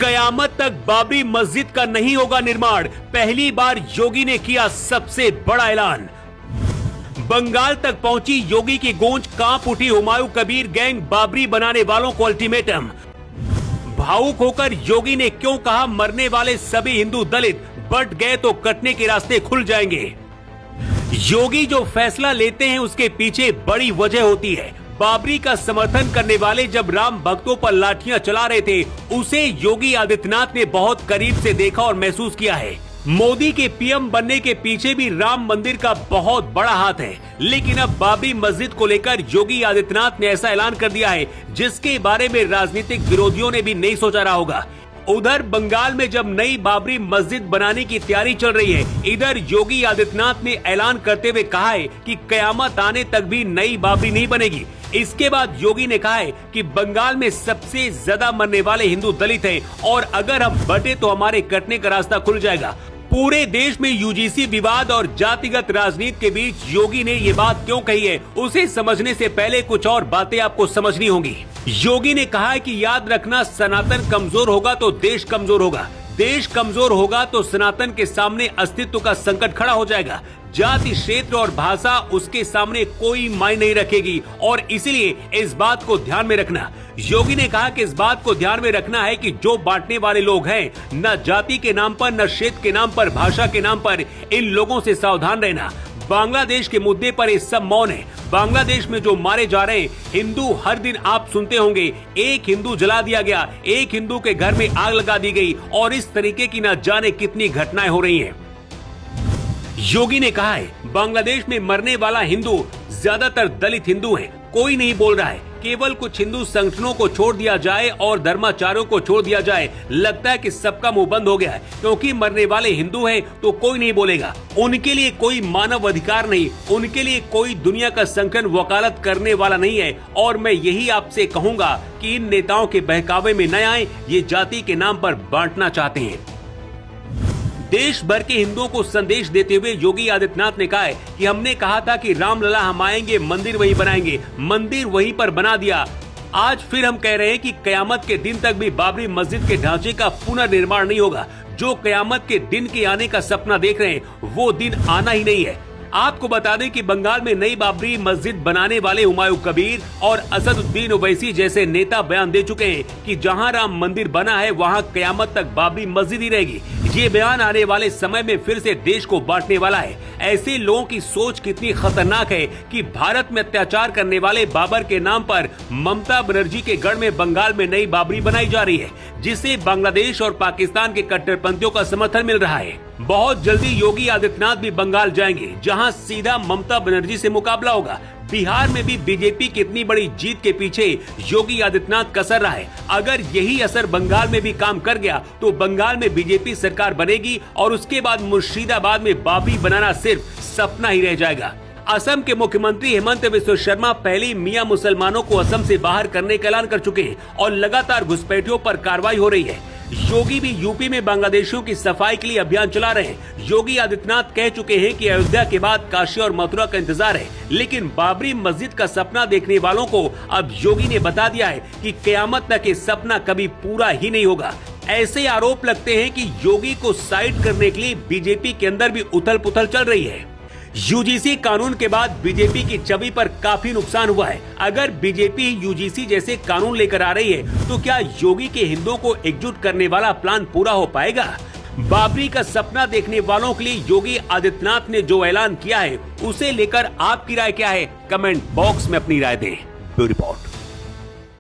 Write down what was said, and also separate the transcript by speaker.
Speaker 1: कयामत तक बाबरी मस्जिद का नहीं होगा निर्माण, पहली बार योगी ने किया सबसे बड़ा ऐलान। बंगाल तक पहुंची योगी की गूंज, कांप उठी हुमायूं कबीर गैंग, बाबरी बनाने वालों को अल्टीमेटम। भावुक होकर योगी ने क्यों कहा मरने वाले सभी हिंदू दलित बट गए तो कटने के रास्ते खुल जाएंगे। योगी जो फैसला लेते हैं उसके पीछे बड़ी वजह होती है। बाबरी का समर्थन करने वाले जब राम भक्तों पर लाठियां चला रहे थे, उसे योगी आदित्यनाथ ने बहुत करीब से देखा और महसूस किया है। मोदी के पीएम बनने के पीछे भी राम मंदिर का बहुत बड़ा हाथ है, लेकिन अब बाबरी मस्जिद को लेकर योगी आदित्यनाथ ने ऐसा ऐलान कर दिया है जिसके बारे में राजनीतिक विरोधियों ने भी नहीं सोचा रहा होगा। उधर बंगाल में जब नई बाबरी मस्जिद बनाने की तैयारी चल रही है, इधर योगी आदित्यनाथ ने ऐलान करते हुए कहा है कि कयामत आने तक भी नई बाबरी नहीं बनेगी। इसके बाद योगी ने कहा है कि बंगाल में सबसे ज्यादा मरने वाले हिंदू दलित हैं और अगर हम बटे तो हमारे कटने का रास्ता खुल जाएगा। पूरे देश में यूजीसी विवाद और जातिगत राजनीति के बीच योगी ने ये बात क्यों कही है, उसे समझने से पहले कुछ और बातें आपको समझनी होंगी। योगी ने कहा है कि याद रखना, सनातन कमजोर होगा तो देश कमजोर होगा, देश कमजोर होगा तो सनातन के सामने अस्तित्व का संकट खड़ा हो जाएगा। जाति, क्षेत्र और भाषा उसके सामने कोई मायने नहीं रखेगी और इसलिए इस बात को ध्यान में रखना। योगी ने कहा कि इस बात को ध्यान में रखना है कि जो बांटने वाले लोग हैं, न जाति के नाम पर, न क्षेत्र के नाम पर, भाषा के नाम पर, इन लोगों से सावधान रहना। बांग्लादेश के मुद्दे पर इस सब मौन है। बांग्लादेश में जो मारे जा रहे हिंदू, हर दिन आप सुनते होंगे एक हिंदू जला दिया गया, एक हिंदू के घर में आग लगा दी गई और इस तरीके की न जाने कितनी घटनाएं हो रही हैं। योगी ने कहा है बांग्लादेश में मरने वाला हिंदू ज्यादातर दलित हिंदू हैं, कोई नहीं बोल रहा है। केवल कुछ हिंदू संगठनों को छोड़ दिया जाए और धर्माचार्यों को छोड़ दिया जाए, लगता है कि सबका मुंह बंद हो गया है क्योंकि मरने वाले हिंदू हैं तो कोई नहीं बोलेगा। उनके लिए कोई मानव अधिकार नहीं, उनके लिए कोई दुनिया का संगठन वकालत करने वाला नहीं है। और मैं यही आपसे कहूंगा कि इन नेताओं के बहकावे में न आए, ये जाति के नाम पर बांटना चाहते हैं। देश भर के हिंदुओं को संदेश देते हुए योगी आदित्यनाथ ने कहा है कि हमने कहा था कि रामलला हम आएंगे, मंदिर वहीं बनाएंगे, मंदिर वहीं पर बना दिया। आज फिर हम कह रहे हैं कि कयामत के दिन तक भी बाबरी मस्जिद के ढांचे का पुनर्निर्माण नहीं होगा। जो कयामत के दिन के आने का सपना देख रहे हैं, वो दिन आना ही नहीं है। आपको बता दें कि बंगाल में नई बाबरी मस्जिद बनाने वाले हुमायूं कबीर और असदुद्दीन ओवैसी जैसे नेता बयान दे चुके हैं कि जहां राम मंदिर बना है वहां कयामत तक बाबरी मस्जिद ही रहेगी। ये बयान आने वाले समय में फिर से देश को बांटने वाला है। ऐसे लोगों की सोच कितनी खतरनाक है कि भारत में अत्याचार करने वाले बाबर के नाम पर ममता बनर्जी के गढ़ में बंगाल में नई बाबरी बनाई जा रही है, जिसे बांग्लादेश और पाकिस्तान के कट्टरपंथियों का समर्थन मिल रहा है। बहुत जल्दी योगी आदित्यनाथ भी बंगाल जाएंगे, जहां सीधा ममता बनर्जी से मुकाबला होगा। बिहार में भी बीजेपी की इतनी बड़ी जीत के पीछे योगी आदित्यनाथ कसर रहा है। अगर यही असर बंगाल में भी काम कर गया तो बंगाल में बीजेपी सरकार बनेगी और उसके बाद मुर्शिदाबाद में बाबरी बनाना सिर्फ सपना ही रह जाएगा। असम के मुख्यमंत्री हेमंत बिस्वा शर्मा पहले मियां मुसलमानों को असम से बाहर करने का ऐलान कर चुके हैं और लगातार घुसपैठियों पर कार्रवाई हो रही है। योगी भी यूपी में बांग्लादेशियों की सफाई के लिए अभियान चला रहे हैं। योगी आदित्यनाथ कह चुके हैं कि अयोध्या के बाद काशी और मथुरा का इंतजार है, लेकिन बाबरी मस्जिद का सपना देखने वालों को अब योगी ने बता दिया है कि कयामत तक ये सपना कभी पूरा ही नहीं होगा। ऐसे आरोप लगते हैं कि योगी को साइड करने के लिए बीजेपी के अंदर भी उथल पुथल चल रही है। यूजीसी कानून के बाद बीजेपी की छवि पर काफी नुकसान हुआ है। अगर बीजेपी यूजीसी जैसे कानून लेकर आ रही है तो क्या योगी के हिंदुओं को एकजुट करने वाला प्लान पूरा हो पाएगा? बाबरी का सपना देखने वालों के लिए योगी आदित्यनाथ ने जो ऐलान किया है, उसे लेकर आपकी राय क्या है? कमेंट बॉक्स में अपनी राय दें। ब्यूटी